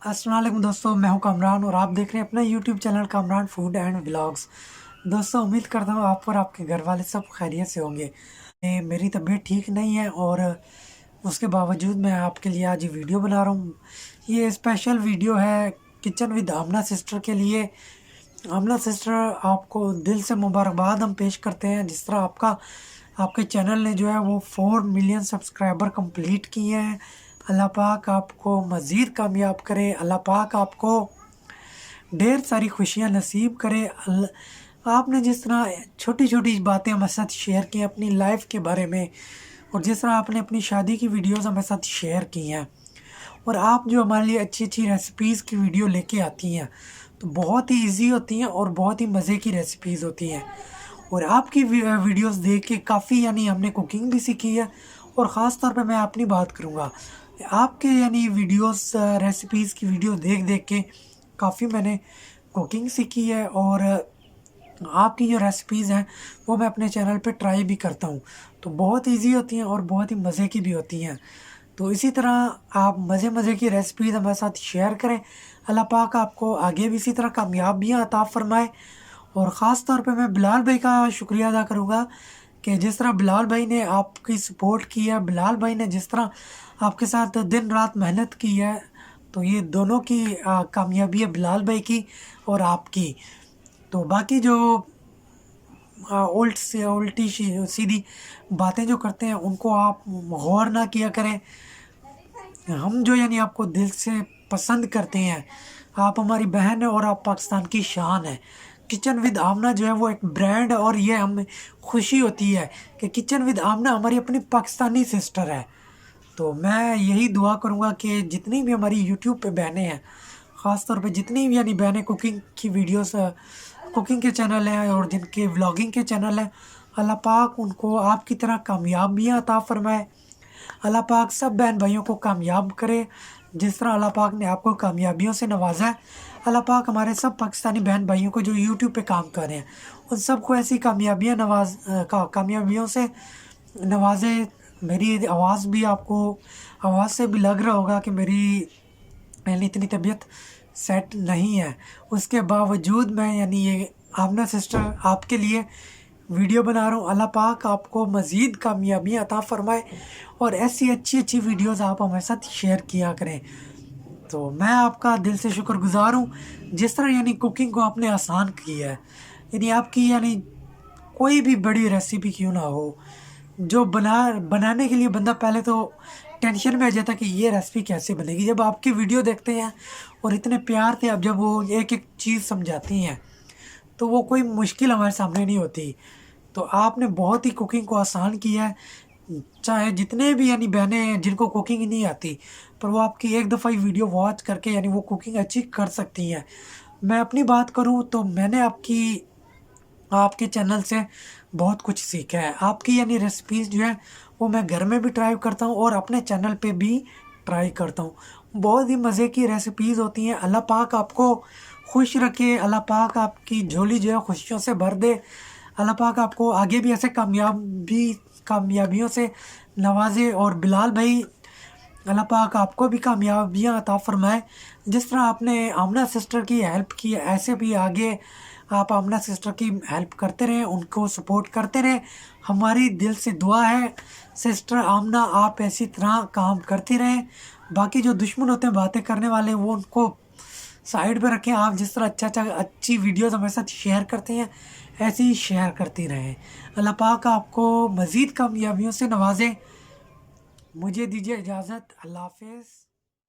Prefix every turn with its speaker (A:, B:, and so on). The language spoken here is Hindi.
A: अस्सलाम वालेकुम दोस्तों, मैं हूं कामरान और आप देख रहे हैं अपना YouTube channel Kamran food and vlogs. दोस्तों, उम्मीद करता हूं आप और आपके घर वाले सब खैरियत से होंगे। मेरी तबीयत ठीक नहीं है और उसके बावजूद मैं आपके लिए आज ये वीडियो बना रहा हूं। ये स्पेशल वीडियो है किचन विद आमना सिस्टर के लिए। आमना सिस्टर, आपको दिल से मुबारकबाद हम पेश करते हैं। जिस तरह आपके चैनल ने जो है वो 4 मिलियन सब्सक्राइबर कंप्लीट किए हैं। अल्लाह पाक आपको मज़ीद कामयाब करे, अल्लाह पाक आपको ढेर सारी खुशियाँ नसीब करे। आपने जिस तरह छोटी छोटी बातें हमारे साथ शेयर की हैं अपनी लाइफ के बारे में, और जिस तरह आपने अपनी शादी की वीडियोस हमारे साथ शेयर की हैं, और आप जो हमारे लिए अच्छी अच्छी रेसिपीज़ की वीडियो लेके आती हैं, तो बहुत ही इजी होती हैं और बहुत ही मज़े की रेसिपीज़ होती हैं। और आपकी वीडियोस देख के काफ़ी हमने कुकिंग भी सीखी है। और ख़ास तौर पे मैं अपनी बात करूँगा, आपके वीडियोस रेसिपीज़ की वीडियो देख देख के काफ़ी मैंने कुकिंग सीखी है। और आपकी जो रेसिपीज़ हैं वो मैं अपने चैनल पे ट्राई भी करता हूँ, तो बहुत इजी होती हैं और बहुत ही मज़े की भी होती हैं। तो इसी तरह आप मज़े मज़े की रेसिपीज़ हमारे साथ शेयर करें। अल्लाह पाक आपको आगे भी इसी तरह कामयाबियाँ अता फ़रमाए। और ख़ास तौर पे मैं बिलाल भाई का शुक्रिया अदा करूँगा कि जिस तरह बिलाल भाई ने आपकी सपोर्ट की है, बिलाल भाई ने जिस तरह आपके साथ दिन रात मेहनत की है, तो ये दोनों की कामयाबी है, बिलाल भाई की और आपकी। तो बाकी जो उल्टी सीधी बातें जो करते हैं उनको आप गौर ना किया करें। हम जो आपको दिल से पसंद करते हैं, आप हमारी बहन है और आप पाकिस्तान की शान है। किचन विद आमना जो है वो एक ब्रांड है, और ये हमें खुशी होती है कि किचन विद आमना हमारी अपनी पाकिस्तानी सिस्टर है। तो मैं यही दुआ करूँगा कि जितनी भी हमारी यूट्यूब पे बहनें हैं, ख़ास तौर पे जितनी भी बहनें कुकिंग की वीडियोस, कुकिंग के चैनल हैं और जिनके व्लॉगिंग के चैनल हैं, अल्लाह पाक उनको आपकी तरह कामयाबियाँ अता फ़रमाए। अल्लाह पाक सब बहन भाइयों को कामयाब करे जिस तरह अल्लाह पाक ने आपको कामयाबियों से नवाजा है। अल्लाह पाक हमारे सब पाकिस्तानी बहन भाइयों को जो यूट्यूब पे काम कर रहे हैं उन सबको ऐसी कामयाबियों से नवाजे। मेरी आवाज़ भी आपको आवाज़ से भी लग रहा होगा कि मेरी इतनी तबीयत सेट नहीं है, उसके बावजूद मैं ये आमना सिस्टर आपके लिए वीडियो बना रहा हूँ। अल्लाह पाक आपको मज़ीद कामयाबियाँ अता फ़रमाए और ऐसी अच्छी अच्छी वीडियोस आप हमारे साथ शेयर किया करें। तो मैं आपका दिल से शुक्रगुज़ार हूँ जिस तरह कुकिंग को आपने आसान किया है। आपकी कोई भी बड़ी रेसिपी क्यों ना हो, जो बनाने के लिए बंदा पहले तो टेंशन में आ जाता कि ये रेसिपी कैसे बनेगी। जब आपकी वीडियो देखते हैं और इतने प्यार से अब जब वो एक एक चीज़ समझाती हैं, तो वो कोई मुश्किल हमारे सामने नहीं होती। तो आपने बहुत ही कुकिंग को आसान किया है। चाहे जितने भी बहनें हैं जिनको कुकिंग नहीं आती, पर वो आपकी एक दफ़ा ही वीडियो वॉच करके वो कुकिंग अच्छी कर सकती हैं। मैं अपनी बात करूँ तो मैंने आपके चैनल से बहुत कुछ सीखा है। आपकी रेसिपीज़ जो है वो मैं घर में भी ट्राई करता हूँ और अपने चैनल पे भी ट्राई करता हूँ। बहुत ही मज़े की रेसिपीज़ होती हैं। अल्लाह पाक आपको खुश रखे, अल्लाह पाक आपकी झोली जो है खुशियों से भर दे। अल्लाह पाक आपको आगे भी ऐसे कामयाबियों से नवाजे। और बिलाल भाई, अल्लाह पाक आपको भी कामयाबियाँ अता फ़रमाए। जिस तरह आपने आमना सिस्टर की हेल्प की, ऐसे भी आगे आप आमना सिस्टर की हेल्प करते रहें, उनको सपोर्ट करते रहें। हमारी दिल से दुआ है सिस्टर आमना, आप ऐसी तरह काम करती रहें। बाकी जो दुश्मन होते हैं बातें करने वाले, वो उनको साइड पे रखें। आप जिस तरह अच्छी वीडियोस हमारे साथ शेयर करते हैं, ऐसे ही शेयर करती रहें। अल्लाह पाक आपको मज़ीद कामयाबियों से नवाजे। मुझे दीजिए इजाज़त। अल्लाह हाफ़िज़।